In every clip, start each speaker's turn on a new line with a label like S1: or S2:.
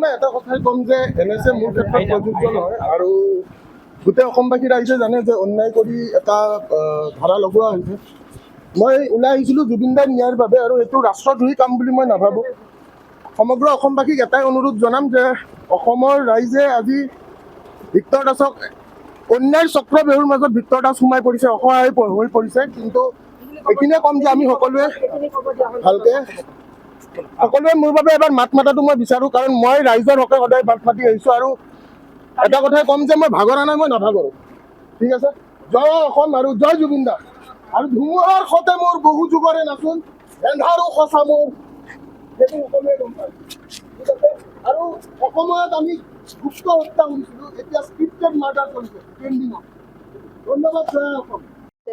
S1: মই এটা কথাই ক'ম যে NSA মোৰ ক্ষেত্ৰত প্ৰযোজ্য নহয় আৰু গোটেই অসমবাসী ৰাইজে জানে যে অন্যায় কৰি এটা ধাৰা লগোৱা হৈছে। মই ওলাই আহিছিলোঁ জুবিন দাৰ ন্যায়ৰ বাবে আৰু এইটো ৰাষ্ট্ৰদ্ৰোহী কাম বুলি মই নাভাবোঁ। সমগ্ৰ অসমবাসীক এটাই অনুৰোধ জনাম যে অসমৰ ৰাইজে আজি ভিক্টৰ দাসক অন্যায় চক্ৰবেহুৰ মাজত ভিক্টৰ দাস সোমাই পৰিছে, অসহায় হৈ পৰিছে। কিন্তু এইখিনিয়ে ক'ম যে আমি সকলোৱে ভালকৈ মোৰ বাবে এবাৰ মাত মাতাটো মই বিচাৰোঁ, কাৰণ মই ৰাইজৰ হকে সদায় মাত মাতি আহিছোঁ। আৰু এটা কথাই ক'ম যে মই ভাগৰা নাই, মই নাভাগৰোঁ। ঠিক আছে, জয় অসম আৰু জয় জুবিন দাস। আৰু ধুমুহাৰ সতে মোৰ বহু যুগৰে নাচোন এন্ধাৰো সঁচা মোৰ, সেইটো সকলোৱে গম পায়। ঠিক আছে, আৰু এসময়ত আমি গুপ্ত হত্যা শুনিছিলোঁ, এতিয়া স্ক্ৰিপ্টেড মাৰ্ডাৰ কৰিছে ট্ৰেণ্ডিঙত। ধন্যবাদ, জয় অসম।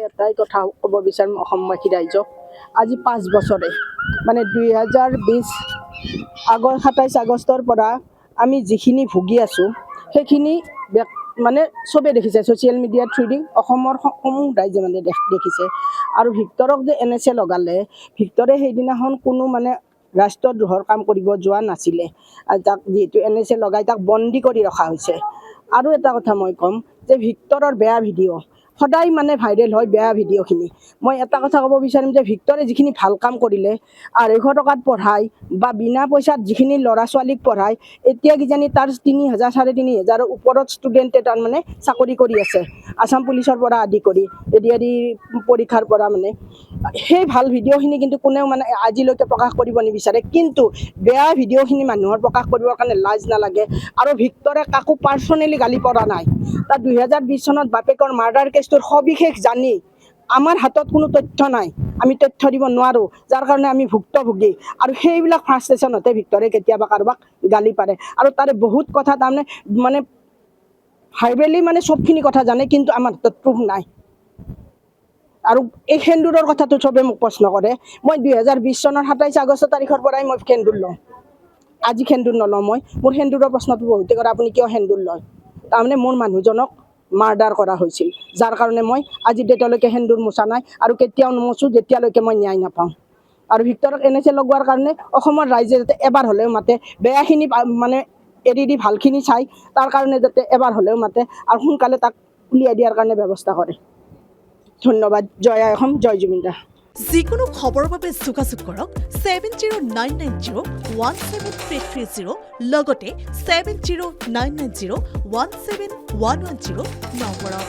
S2: এটাই কথা ক'ব বিচাৰিম অসমবাসী ৰাইজক, আজি 5 বছৰে মানে 2020 27 আগষ্টৰ পৰা আমি যিখিনি ভুগি আছোঁ সেইখিনি মানে চবে দেখিছে, ছ'চিয়েল মিডিয়াৰ থ্ৰুদি অসমৰ সমূহ ৰাইজে মানে দেখিছে। আৰু ভিক্টৰক যে NSA লগালে, ভিক্টৰে সেইদিনাখন কোনো মানে ৰাষ্ট্ৰদ্ৰোহৰ কাম কৰিব যোৱা নাছিলে। তাক যিহেতু NSA লগাই তাক বন্দী কৰি ৰখা হৈছে। আৰু এটা কথা মই ক'ম যে ভিক্টৰৰ বেয়া ভিডিঅ' সদায় মানে ভাইৰেল হয়, বেয়া ভিডিঅ'খিনি। মই এটা কথা ক'ব বিচাৰিম যে ভিক্টৰে যিখিনি ভাল কাম কৰিলে, 250 টকাত পঢ়ায় বা বিনা পইচাত যিখিনি ল'ৰা ছোৱালীক পঢ়ায়, এতিয়া কিজানি তাৰ 3,000 3,500ৰ ওপৰত ষ্টুডেণ্টে তাৰমানে চাকৰি কৰি আছে, আছাম পুলিচৰ পৰা আদি কৰি ADAR পৰীক্ষাৰ পৰা। মানে সেই ভাল ভিডিঅ'খিনি কিন্তু কোনেও মানে আজিলৈকে প্ৰকাশ কৰিব নিবিচাৰে, কিন্তু বেয়া ভিডিঅ'খিনি মানুহৰ প্ৰকাশ কৰিবৰ কাৰণে লাজ নালাগে। আৰু ভিক্টৰে কাকো পাৰ্চনেলি গালি পৰা নাই। তাৰ 2020 চনত বাপেকৰ মাৰ্ডাৰ কেছটোৰ সবিশেষ জানি আমাৰ হাতত কোনো তথ্য নাই, আমি তথ্য দিব নোৱাৰোঁ, যাৰ কাৰণে আমি ভুক্তভোগী। আৰু সেইবিলাক ফ্ৰাষ্ট্ৰেশ্যনতে ভিক্টৰে কেতিয়াবা কাৰোবাক গালি পাৰে। আৰু তাৰে বহুত কথা তাৰমানে মানে ভাইৰেলি মানে চবখিনি কথা জানে, কিন্তু আমাৰ হাতত প্ৰুফ নাই। আৰু এই সেন্দুৰৰ কথাটো চবে মোক প্ৰশ্ন কৰে। মই 2020 চনৰ 27 আগষ্ট তাৰিখৰ পৰাই মই সেন্দুৰ লওঁ, আজি সেন্দুৰ নলওঁ। মোৰ সেন্দুৰৰ প্ৰশ্নটো বহুতে কৰে, আপুনি কিয় সেন্দুৰ লয়? তাৰমানে মোৰ মানুহজনক মাৰ্ডাৰ কৰা হৈছিল, যাৰ কাৰণে মই আজি ডেটলৈকে সেন্দুৰ মোচা নাই আৰু কেতিয়াও নোমোচোঁ যেতিয়ালৈকে মই ন্যায় নাপাওঁ। আৰু ভিক্টৰক NSA লগোৱাৰ কাৰণে অসমৰ ৰাইজে যাতে এবাৰ হ'লেও মাতে, বেয়াখিনি মানে এৰি দি ভালখিনি চাই, তাৰ কাৰণে যাতে এবাৰ হ'লেও মাতে আৰু সোনকালে তাক উলিয়াই দিয়াৰ কাৰণে ব্যৱস্থা কৰে। ধন্যবাদ। জয় অসম, জয় জুবিন দা।
S3: যিকোনো খবৰৰ বাবে যোগাযোগ কৰক 7099017330 লগতে 7099017110 নম্বৰত।